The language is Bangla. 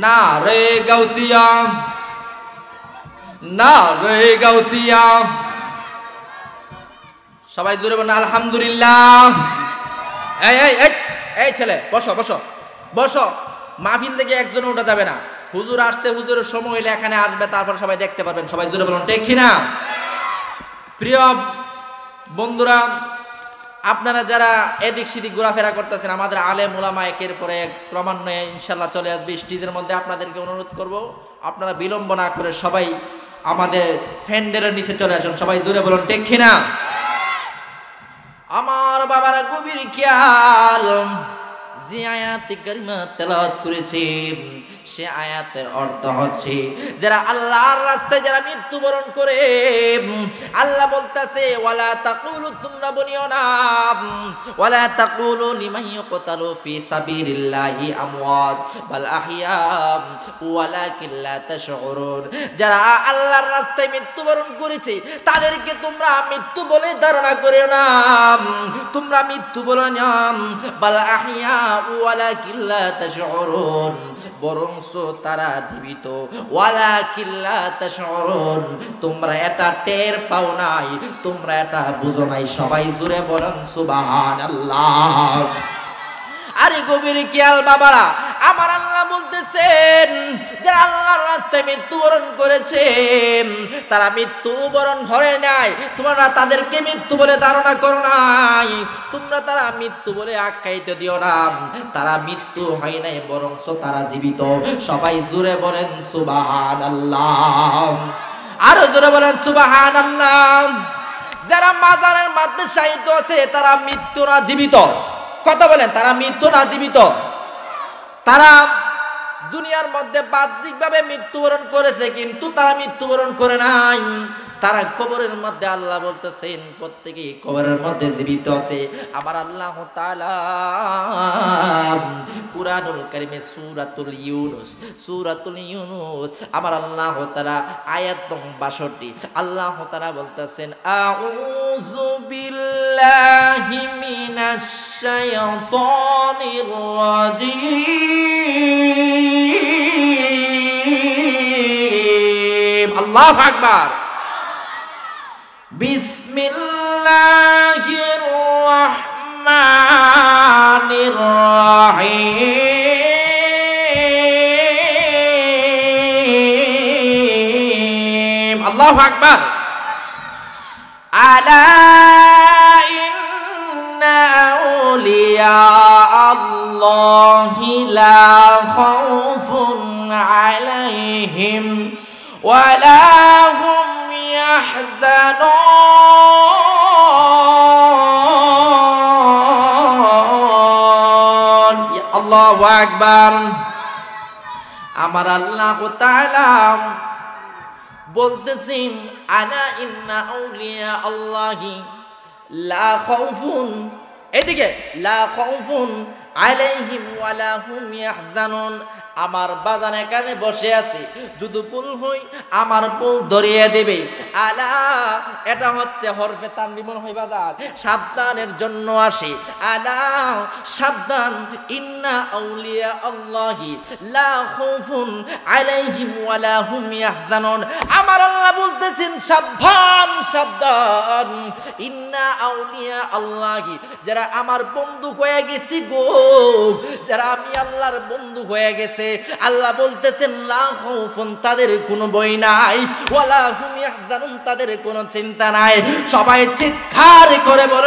না রে গাউসিয়া, না রে গাউসিয়া। সবাই জোরে বলেন আলহামদুলিল্লাহ। এই এই এই এই ছেলে বসো বসো বসো। মাহফিল থেকে একজন উঠা যাবে না। হুজুর আসছে, হুজুরের সময় হইলে এখানে আসবে, তারপর সবাই দেখতে পারবেন। সবাই জোরে বলুন ঠিক কিনা? প্রিয় বন্ধুরা, আপনারা যারা এদিক সেদিক ঘোরাফেরা করতেছেন, আমাদের আলেম উলামা একের পরে এক ক্রমান্বয়ে ইনশাল্লাহ চলে আসবে স্টেজের মধ্যে। আপনাদেরকে অনুরোধ করব, আপনারা বিলম্ব না করে সবাই আমাদের ফ্যান্ডেলের নিচে চলে আসুন। সবাই জোরে বলুন ঠিক কিনা? আমার বাবারা গভীর খেয়াল, যে আয়াত কারিমা তেলাওয়াত করেছি সে আয়াতের অর্থ হচ্ছে যারা আল্লাহর রাস্তায় যারা মৃত্যুবরণ করে, আল্লাহ বলতেছে ওয়ালা তাকুলু, তোমরা বলিও না, ওয়ালা তাকুলু লিমান ইউকতালু ফি সাবিলিল্লাহি আমওয়াত বাল আহইয়া ওয়ালাকিন লা তাশউরুন। যারা আল্লাহর রাস্তায় মৃত্যুবরণ করেছে তাদেরকে তোমরা মৃত্যু বলে ধারণা করিও না, তোমরা মৃত্যু বলো না, বাল আহইয়া ওয়ালাকিন লা তাশউরুন, বরং তারা জীবিত। ওয়ালাকিন লা তাশউরুন, তোমরা এটা টের পাও নাই, তোমরা এটা বুঝো নাই। সবাই জোরে বলেন সুবহানাল্লাহ। আরে গভীর খেয়াল বাবারা, আমার আল্লাহ বলতেছেন যারা আল্লাহর রাস্তায় মৃত্যুবরণ করেছে তারা মৃত্যুবরণ করে নাই, তোমরা তাদেরকে মৃত্যু বলে ধারণা করো নাই, তোমরা তারা মৃত্যু বলে আখ্যায়িত দিও না। তারা মৃত্যু হয় নাই, বরং তারা জীবিত। সবাই জোরে বলেন সুবহানাল্লাহ। আরো জোরে বলেন সুবহানাল্লাহ। যারা মাজারের মধ্যে শায়িত আছে তারা মৃত্যু না জীবিত। কথা বলেন, তারা মৃত্যু না জীবিত। তারা দুনিয়ার মধ্যে বাহ্যিকভাবে মৃত্যুবরণ করেছে, কিন্তু তারা মৃত্যুবরণ করে নাই। তারা কবরের মধ্যে, আল্লাহ বলতেছেন প্রত্যেকেই কবরের মধ্যে জীবিত আছে। আবার আল্লাহ তাআলা কুরআনুল কারীমে সূরাতুল ইউনূস আমার আল্লাহ তাআলা আয়াত নম্বর 62 আল্লাহ তাআলা বলতেছেন আউযু বিল্লাহি মিনাশ শাইতানির রাজীম। আল্লাহু আকবার। বিসমিল্লাহির রহমানির রহিম। আল্লাহু আকবার। আলা ইন্না আউলিয়া আল্লাহি লা খাউফুন আলাইহিম ওয়া লা হুম ইয়াহজানুন। আল্লাহু আকবার। আমার আল্লাহ তাআলা বলতেছেন আনা ইন্না আউলিয়া আল্লাহি লা খাউফুন, এদিকে লা খাউফুন আলাইহিম ওয়া লা হুম ইয়াহজানুন। আমার বাজান এখানে বসে আছে, যদি ভুল হই আমার ভুল ধরিয়ে দেবে। আলা, এটা হচ্ছে হরফে তানবীহ মনে হয় বাজান, সাবধানের জন্য আসে। আলা, সাবধান, ইন্না আউলিয়া আল্লাহি লা খাউফুন আলাইহিম ওয়া লা হুম ইয়াহজানুন। আমার আল্লাহ বলতেছেন সাবধান সাবধান, ইন্না আউলিয়া আল্লাহি, যারা আমার বন্ধু হয়ে গেছে গো, যারা আমি আল্লাহর বন্ধু হয়ে গেছে, আল্লাহ বলতেছেন লা খাউফুন, তাদের কোনো ভয় নাই, ওয়ালা হুম ইয়াহজানুন, তাদের কোনো চিন্তা নাই। সবাই চিৎকার করে বলে